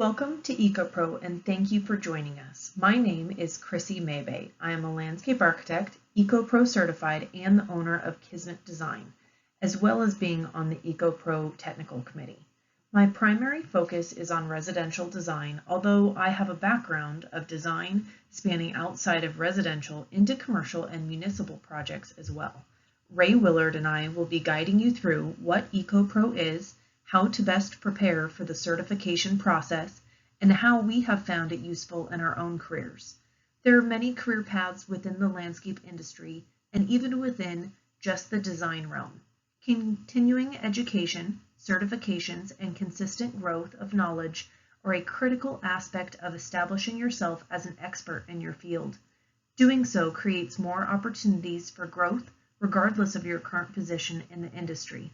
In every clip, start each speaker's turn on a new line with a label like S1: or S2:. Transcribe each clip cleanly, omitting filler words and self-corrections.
S1: Welcome to ecoPRO and thank you for joining us. My name is Chrissy Maybay. I am a landscape architect, ecoPRO certified, and the owner of Kismet Design, as well as being on the ecoPRO technical committee. My primary focus is on residential design, although I have a background of design spanning outside of residential into commercial and municipal projects as well. Ray Willard and I will be guiding you through what ecoPRO is, how to best prepare for the certification process, and how we have found it useful in our own careers. There are many career paths within the landscape industry and even within just the design realm. Continuing education, certifications, and consistent growth of knowledge are a critical aspect of establishing yourself as an expert in your field. Doing so creates more opportunities for growth regardless of your current position in the industry.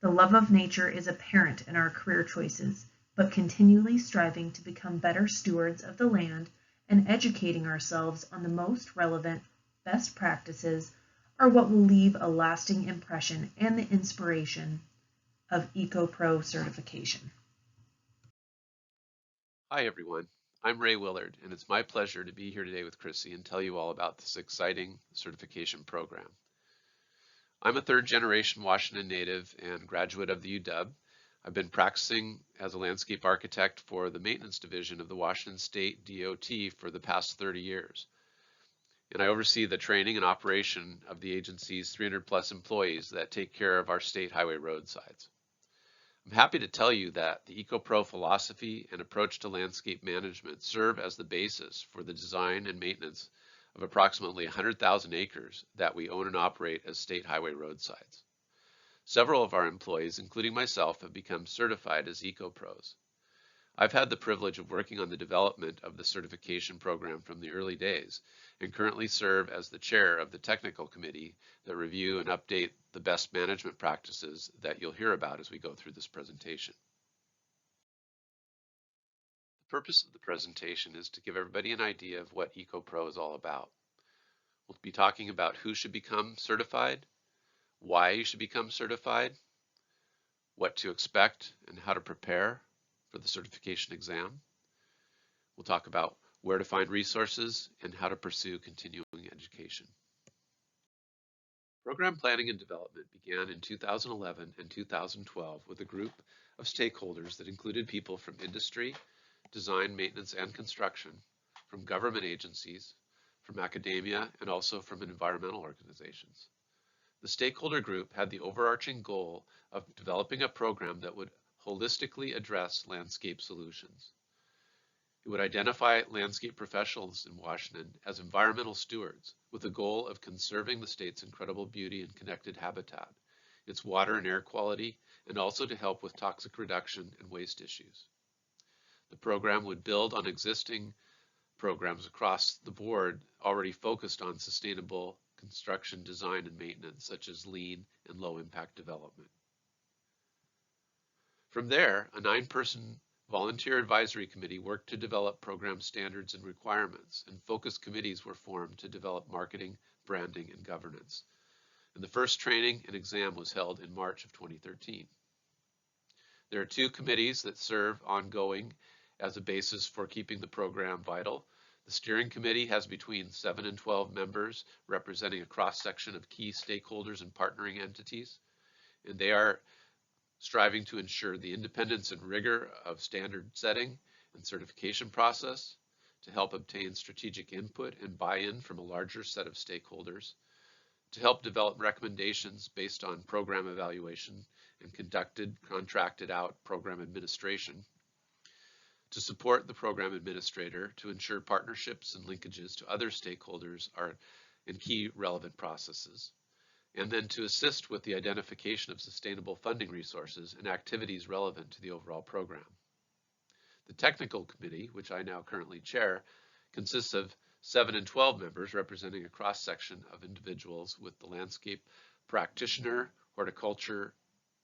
S1: The love of nature is apparent in our career choices, but continually striving to become better stewards of the land and educating ourselves on the most relevant best practices are what will leave a lasting impression and the inspiration of ecoPRO certification.
S2: Hi everyone, I'm Ray Willard, and it's my pleasure to be here today with Chrissy and tell you all about this exciting certification program. I'm a third-generation Washington native and graduate of the UW. I've been practicing as a landscape architect for the maintenance division of the Washington State DOT for the past 30 years. And I oversee the training and operation of the agency's 300+ employees that take care of our state highway roadsides. I'm happy to tell you that the ecoPRO philosophy and approach to landscape management serve as the basis for the design and maintenance of approximately 100,000 acres that we own and operate as state highway roadsides. Several of our employees, including myself, have become certified as ecoPROs. I've had the privilege of working on the development of the certification program from the early days and currently serve as the chair of the technical committee that review and update the best management practices that you'll hear about as we go through this presentation. The purpose of the presentation is to give everybody an idea of what ecoPRO is all about. We'll be talking about who should become certified, why you should become certified, what to expect and how to prepare for the certification exam. We'll talk about where to find resources and how to pursue continuing education. Program planning and development began in 2011 and 2012 with a group of stakeholders that included people from industry, design, maintenance, and construction, from government agencies, from academia, and also from environmental organizations. The stakeholder group had the overarching goal of developing a program that would holistically address landscape solutions. It would identify landscape professionals in Washington as environmental stewards with the goal of conserving the state's incredible beauty and connected habitat, its water and air quality, and also to help with toxic reduction and waste issues. The program would build on existing programs across the board already focused on sustainable construction design and maintenance, such as lean and low impact development. From there, a 9-person volunteer advisory committee worked to develop program standards and requirements, and focus committees were formed to develop marketing, branding, and governance. And the first training and exam was held in March of 2013. There are 2 committees that serve ongoing as a basis for keeping the program vital. The steering committee has between 7 and 12 members representing a cross-section of key stakeholders and partnering entities, and they are striving to ensure the independence and rigor of standard setting and certification process, to help obtain strategic input and buy-in from a larger set of stakeholders, to help develop recommendations based on program evaluation and contracted out program administration, to support the program administrator to ensure partnerships and linkages to other stakeholders are in key relevant processes, and then to assist with the identification of sustainable funding resources and activities relevant to the overall program. The technical committee, which I now currently chair, consists of 7 and 12 members representing a cross-section of individuals with the landscape practitioner, horticulture,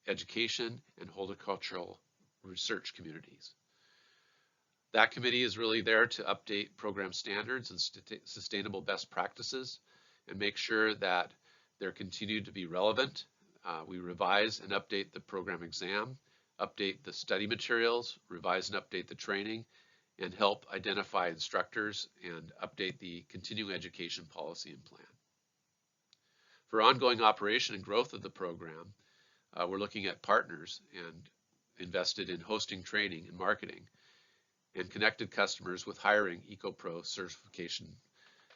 S2: education, and horticultural research communities. That committee is really there to update program standards and sustainable best practices and make sure that they're continued to be relevant. We revise and update the program exam update the study materials, revise and update the training, and help identify instructors and update the continuing education policy and plan. For ongoing operation and growth of the program, we're looking at partners and invested in hosting training and marketing, and connected customers with hiring ecoPRO certification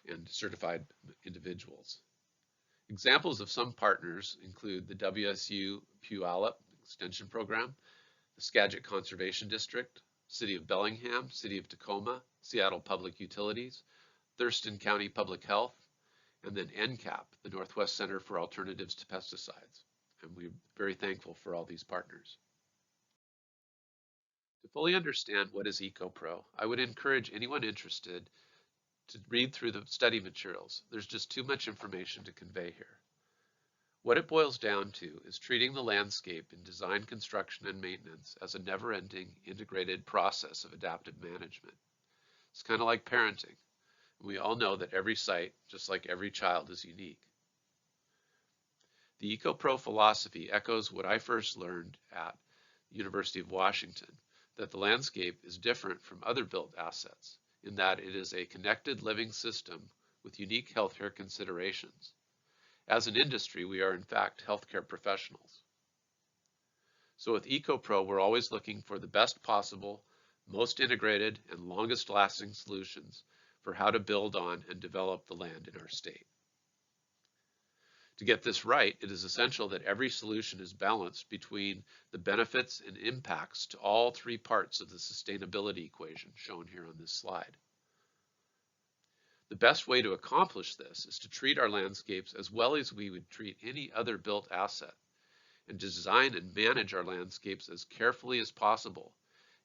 S2: and certified individuals. Examples of some partners include the WSU Puyallup Extension Program, the Skagit Conservation District, City of Bellingham, City of Tacoma, Seattle Public Utilities, Thurston County Public Health, and then NCAP, the Northwest Center for Alternatives to Pesticides. And we're very thankful for all these partners. To fully understand what is ecoPRO, I would encourage anyone interested to read through the study materials. There's just too much information to convey here. What it boils down to is treating the landscape in design, construction, and maintenance as a never-ending integrated process of adaptive management. It's kind of like parenting. We all know that every site, just like every child, is unique. The ecoPRO philosophy echoes what I first learned at the University of Washington, that the landscape is different from other built assets in that it is a connected living system with unique healthcare considerations. As an industry, we are in fact healthcare professionals. So with ecoPRO, we're always looking for the best possible, most integrated, and longest lasting solutions for how to build on and develop the land in our state. To get this right, it is essential that every solution is balanced between the benefits and impacts to all three parts of the sustainability equation shown here on this slide. The best way to accomplish this is to treat our landscapes as well as we would treat any other built asset, and to design and manage our landscapes as carefully as possible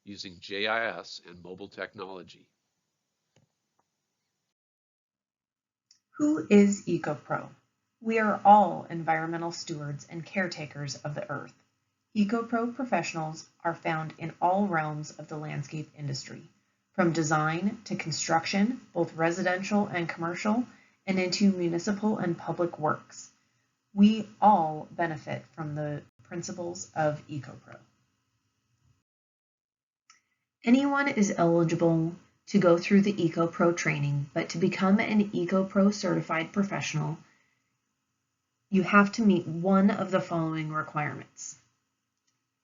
S2: using GIS and mobile technology.
S1: Who is ecoPRO? We are all environmental stewards and caretakers of the earth. ecoPRO professionals are found in all realms of the landscape industry, from design to construction, both residential and commercial, and into municipal and public works. We all benefit from the principles of ecoPRO. Anyone is eligible to go through the ecoPRO training, but to become an ecoPRO certified professional, you have to meet one of the following requirements.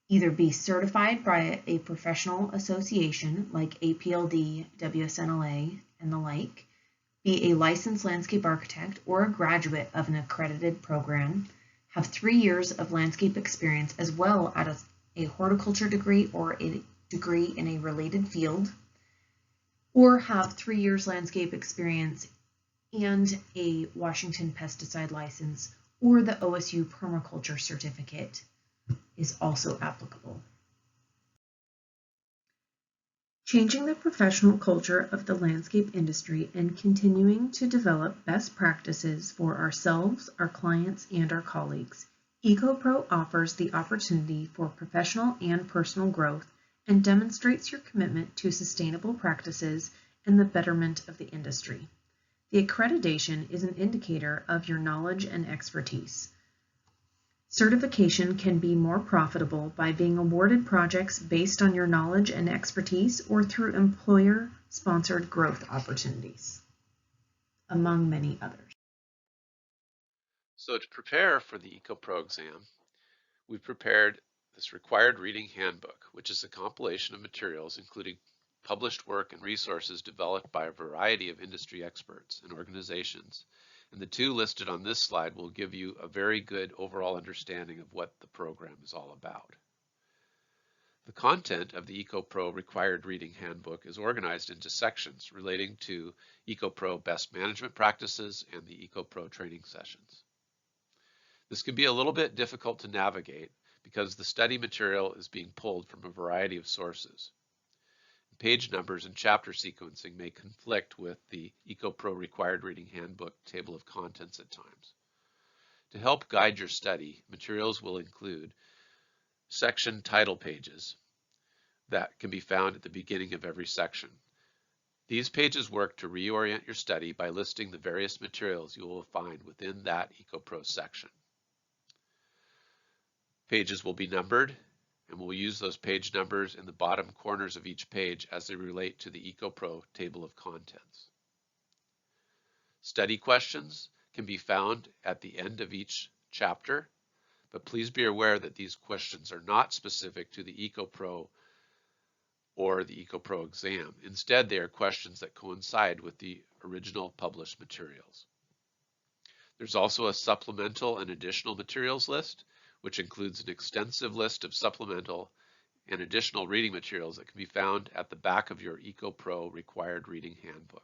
S1: Either be certified by a professional association like APLD, WSNLA, and the like, be a licensed landscape architect or a graduate of an accredited program, have 3 years of landscape experience as well as a horticulture degree or a degree in a related field, or have 3 years landscape experience and a Washington pesticide license, or the OSU permaculture certificate is also applicable. Changing the professional culture of the landscape industry and continuing to develop best practices for ourselves, our clients, and our colleagues. ecoPRO offers the opportunity for professional and personal growth and demonstrates your commitment to sustainable practices and the betterment of the industry. The accreditation is an indicator of your knowledge and expertise. Certification can be more profitable by being awarded projects based on your knowledge and expertise or through employer-sponsored growth opportunities, among many others.
S2: So to prepare for the ecoPRO exam, we've prepared this required reading handbook, which is a compilation of materials including published work and resources developed by a variety of industry experts and organizations. And the two listed on this slide will give you a very good overall understanding of what the program is all about. The content of the ecoPRO required reading handbook is organized into sections relating to ecoPRO best management practices and the ecoPRO training sessions. This can be a little bit difficult to navigate because the study material is being pulled from a variety of sources. Page numbers and chapter sequencing may conflict with the ecoPRO required reading handbook table of contents at times. To help guide your study, materials will include section title pages that can be found at the beginning of every section. These pages work to reorient your study by listing the various materials you will find within that ecoPRO section. Pages will be numbered and we'll use those page numbers in the bottom corners of each page as they relate to the ecoPRO table of contents. Study questions can be found at the end of each chapter, but please be aware that these questions are not specific to the ecoPRO or the ecoPRO exam. Instead, they are questions that coincide with the original published materials. There's also a supplemental and additional materials list, which includes an extensive list of supplemental and additional reading materials that can be found at the back of your ecoPRO required reading handbook.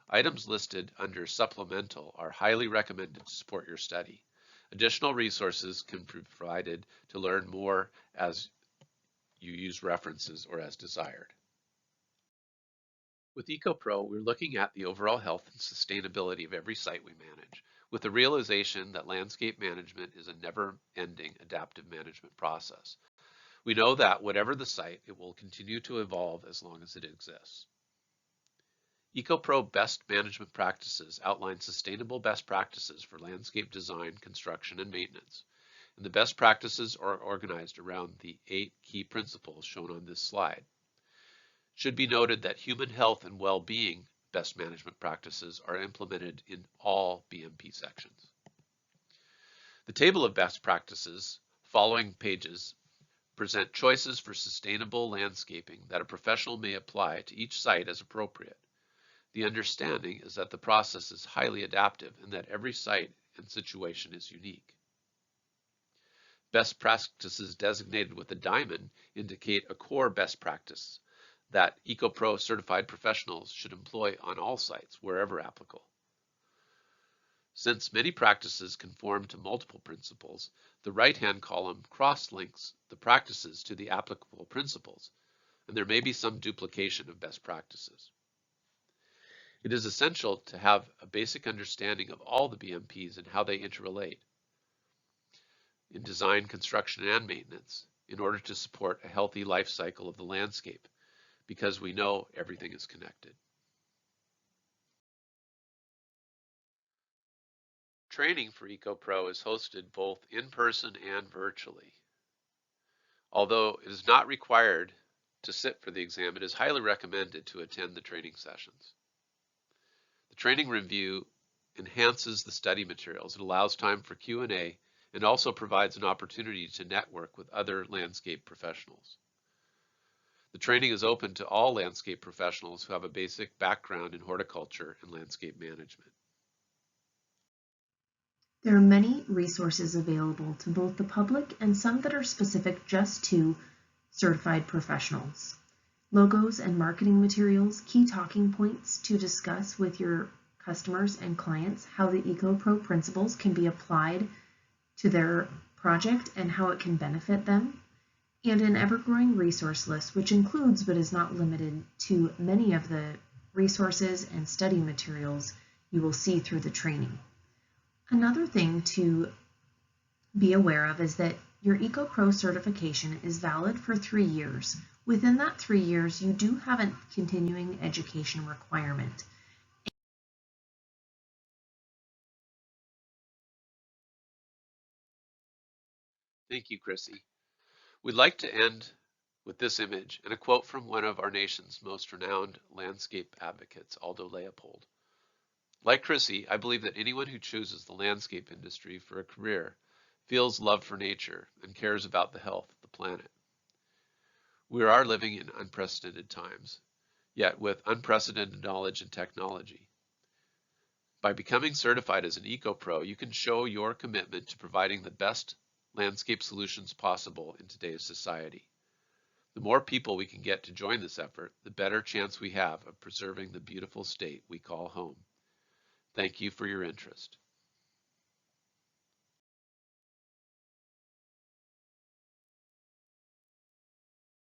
S2: Items listed under supplemental are highly recommended to support your study. Additional resources can be provided to learn more as you use references or as desired. With ecoPRO, we're looking at the overall health and sustainability of every site we manage, with the realization that landscape management is a never-ending adaptive management process. We know that whatever the site, it will continue to evolve as long as it exists. ecoPRO Best Management Practices outline sustainable best practices for landscape design, construction, and maintenance. And the best practices are organized around the 8 key principles shown on this slide. It should be noted that human health and well-being best management practices are implemented in all BMP sections. The table of best practices following pages present choices for sustainable landscaping that a professional may apply to each site as appropriate. The understanding is that the process is highly adaptive and that every site and situation is unique. Best practices designated with a diamond indicate a core best practice that ecoPRO certified professionals should employ on all sites wherever applicable. Since many practices conform to multiple principles, the right-hand column cross-links the practices to the applicable principles, and there may be some duplication of best practices. It is essential to have a basic understanding of all the BMPs and how they interrelate in design, construction, and maintenance in order to support a healthy life cycle of the landscape, because we know everything is connected. Training for ecoPRO is hosted both in person and virtually. Although it is not required to sit for the exam, it is highly recommended to attend the training sessions. The training review enhances the study materials. It allows time for Q&A and also provides an opportunity to network with other landscape professionals. The training is open to all landscape professionals who have a basic background in horticulture and landscape management.
S1: There are many resources available to both the public and some that are specific just to certified professionals. Logos and marketing materials, key talking points to discuss with your customers and clients how the ecoPRO principles can be applied to their project and how it can benefit them, and an ever-growing resource list, which includes but is not limited to many of the resources and study materials you will see through the training. Another thing to be aware of is that your ecoPRO certification is valid for 3 years. Within that 3 years, you do have a continuing education requirement.
S2: Thank you, Chrissy. We'd like to end with this image and a quote from one of our nation's most renowned landscape advocates, Aldo Leopold. Like Chrissy, I believe that anyone who chooses the landscape industry for a career feels love for nature and cares about the health of the planet. We are living in unprecedented times, yet with unprecedented knowledge and technology. By becoming certified as an ecoPRO, you can show your commitment to providing the best landscape solutions possible in today's society. The more people we can get to join this effort, the better chance we have of preserving the beautiful state we call home. Thank you for your interest.